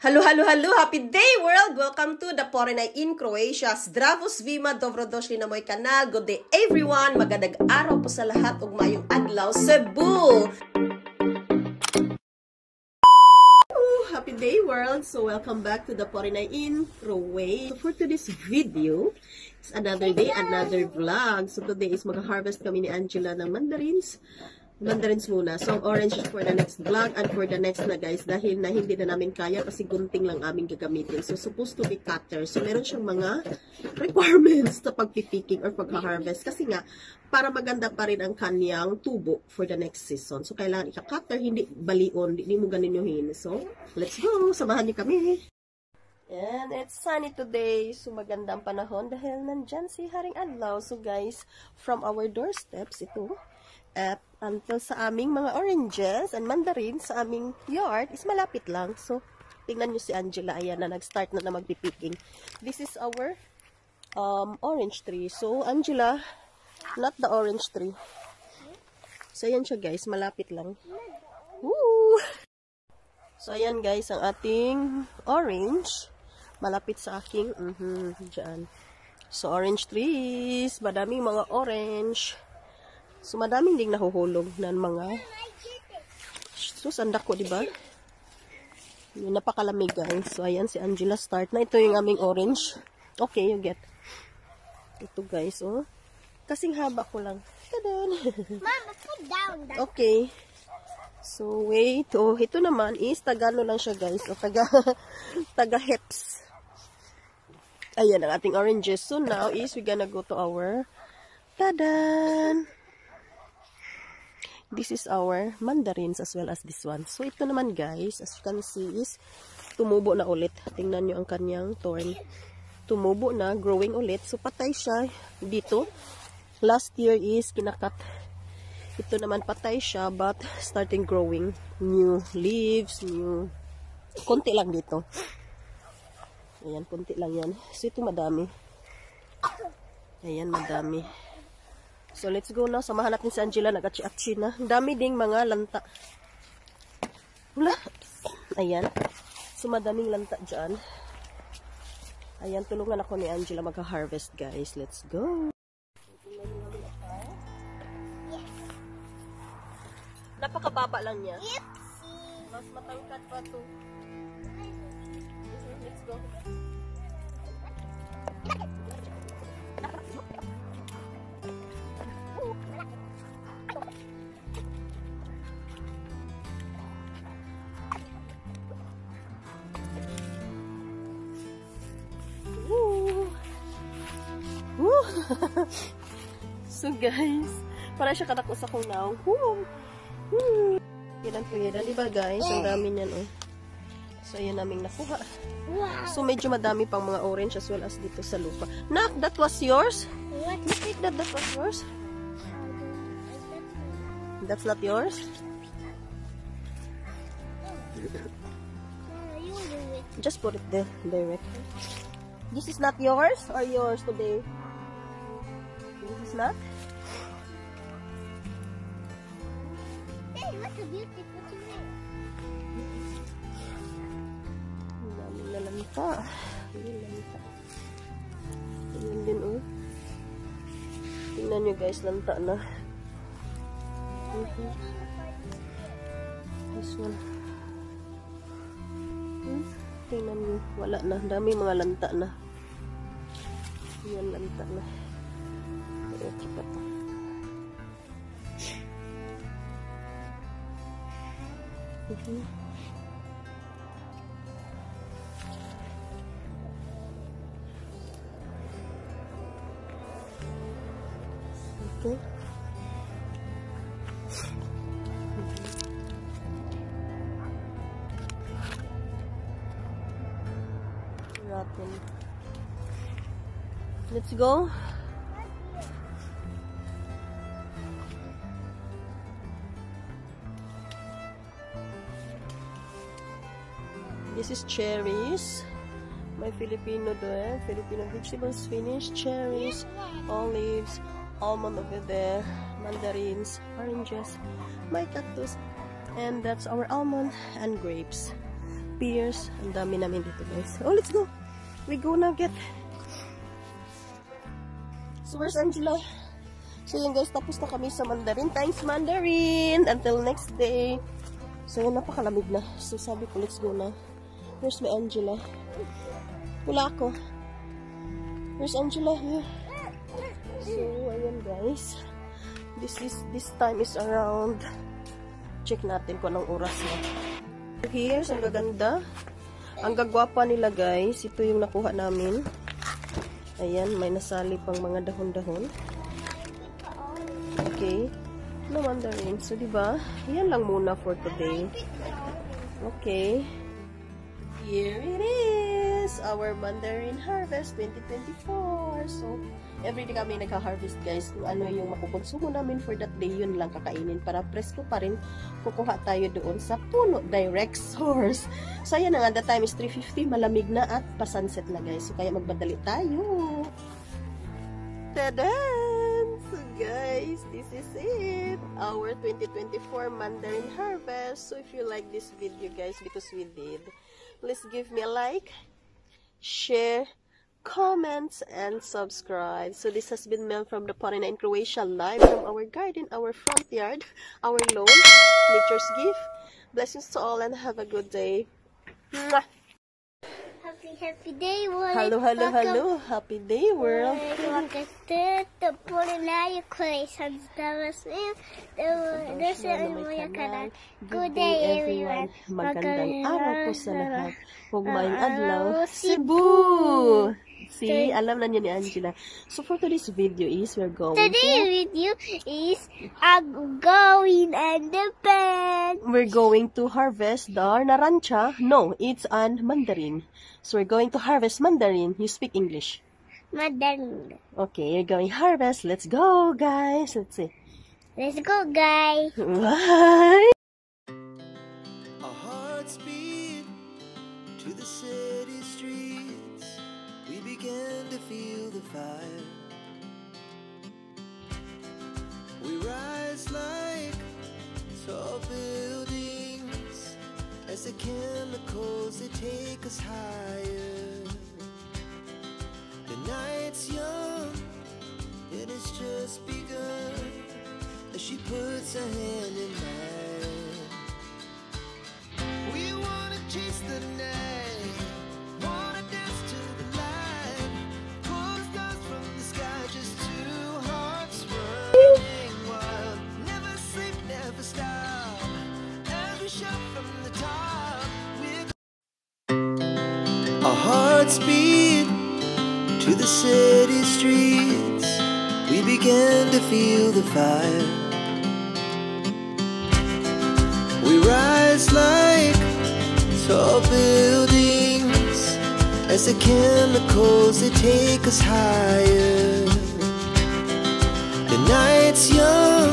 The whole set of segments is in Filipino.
Hello, hello, hello! Happy day, world! Welcome to the Porenay in Croatia. Zdravo svima, dobrodošli na moj kanal. Good day, everyone! Magadag araw po sa lahat ug mayong adlaw Cebu! Happy day, world! So, welcome back to the Porenay in Croatia. So, for today's video, it's another day, another vlog. So, today is mag-harvest kami ni Angela ng mandarins muna. So, orange for the next vlog and for the next na guys, dahil na hindi na namin kaya kasi gunting lang aming gagamitin. So, supposed to be cutter. So, meron siyang mga requirements sa pagpipicking or pagha-harvest. Kasi nga, para maganda pa rin ang kanyang tubo for the next season. So, kailangan ika-cutter, hindi balion, hindi mo ganinuhin. So, let's go! Samahan niyo kami! And it's sunny today. So, maganda ang panahon dahil nandyan si Haring Adlaw. So, guys, from our doorsteps, ito, until sa aming mga oranges and mandarins sa aming yard is malapit lang. So, tingnan nyo si Angela. Ayan na, nag-start na magpipicking. This is our orange tree. So, Angela, not the orange tree. So, ayan siya guys. Malapit lang. Woo! So, ayan guys, ang ating orange. Malapit sa aking, dyan. So, orange trees. Madaming mga orange. So, madaming ding nahuhulog ng mga sandak ko, diba? Yung napakalamig, guys. So, ayan si Angela start na. Ito yung aming orange. Okay, you get. Ito, guys, oh. Kasing haba ko lang. Tadan! Mama, put down that. Okay. So, wait. Oh, ito naman is tagano lang siya, guys. O, taga hips. Ayan ang ating oranges. So, now is we gonna go to our tadan! This is our mandarins as well as this one. So, ito naman guys, as you can see is tumubo na ulit. Tingnan nyo ang kanyang thorn. Tumubo na, growing ulit. So, patay siya dito. Last year is kinakat. Ito naman patay siya but starting growing. New leaves, new... Konti lang dito. Ayan, konti lang yan. So, ito madami. Ayan, madami. So, let's go na. Samahan natin si Angela. Nag-atchi-atchi na. Dami ding mga lanta. Wala. Ayan. So, madaming lanta dyan. Ayan, tulungan ako ni Angela mag-harvest, guys. Let's go. Yes. Napakababa lang niya. Yep. Mas matangkad pa to. Let's go. So guys, para siya katakot sa kong now. Yan ang pwede. Diba guys? Ang dami niyan oh. So yan naming nakuha. Wow. So medyo madami pang mga orange as well as dito sa lupa. Nak, that was yours? What? You think that was yours? That's not yours? You do it. Just put it there direct. This is not yours or yours today? This is not? Hey, what a beautiful tree. Ang daming lalanta. Tingnan din oh. Tingnan nyo guys, lanta na. This one. Tingnan nyo, wala na. Daming mga lanta na. Yan, lanta na. Okay pa to. Okay. Rotten. Let's go. This is cherries. My Filipino there. Filipino vegetables finished. Cherries, olives, almond over there, mandarins, oranges, my cactus, and that's our almond and grapes. pears. Ang dami namin dito, guys. Oh, let's go. We go na get. So, where's Angela? So, yun guys, tapos na kami sa Mandarin. Thanks, Mandarin! Until next day. So, yun, napakalamig na. So, sabi ko, let's go na. Where's my Angela? Wala ako. Where's Angela? Here. So, ayan guys. This time is around. Check natin kung anong oras na. Here's, ang gaganda. Ang gagwapa nila guys. Ito yung nakuha namin. Ayan, may nasali pang mga dahon-dahon. Okay. No Mandarin. So, diba? Yan lang muna for today. Okay. Here it is. Our Mandarin Harvest 2024. So, everyday kami nagka-harvest guys. Kung ano yung makukonsumo namin for that day, yun lang kakainin. Para presko pa rin, kukuha tayo doon sa puno. Direct source. So, ayan na nga. The time is 3:50. Malamig na at pa-sunset na guys. So, kaya magbadali tayo. Tadaan! So, guys, this is it. Our 2024 Mandarin Harvest. So, if you like this video guys, because we did, please give me a like, share, comments, and subscribe. So this has been Mel from the Porina in Croatia, live from our garden, our front yard, our lawn, nature's gift. Blessings to all and have a good day. Mwah! Happy day, world. Hello, hello, hello. Happy day, world. Welcome to the Porina Creations. Good day, everyone. Magandang araw po sa lahat. Huwag mayong adlaw, Cebu! See, alam na niya ni Angela. So for today's video is, we're going We're going to harvest the narancha. No, it's an mandarin. So we're going to harvest mandarin. You speak English. Mandarin. Okay, you're going harvest. Let's go, guys. Let's see. Let's go, guys. Bye. Our hearts beat to the city streets. We began to feel the fire. We rise like tall buildings as the chemicals they take us higher. The night's young, it has just begun as she puts her hand in mine. We wanna chase the night, wanna dance to the light, pull the stars from the sky, just two hearts running wild. Never sleep, never stop, every shot from the top. Our hearts beat to the city streets. We began to feel the fire. We rise like tall buildings as the chemicals they take us higher. The night's young,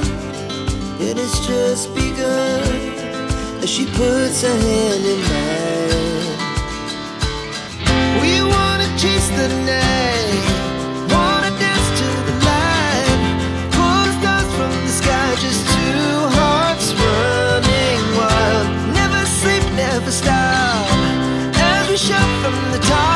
it has just begun as she puts her hand in mine. We wanna chase the night, wanna dance to the light, pull the stars from the sky, just two hearts running wild. Never sleep, never stop, every shot from the top.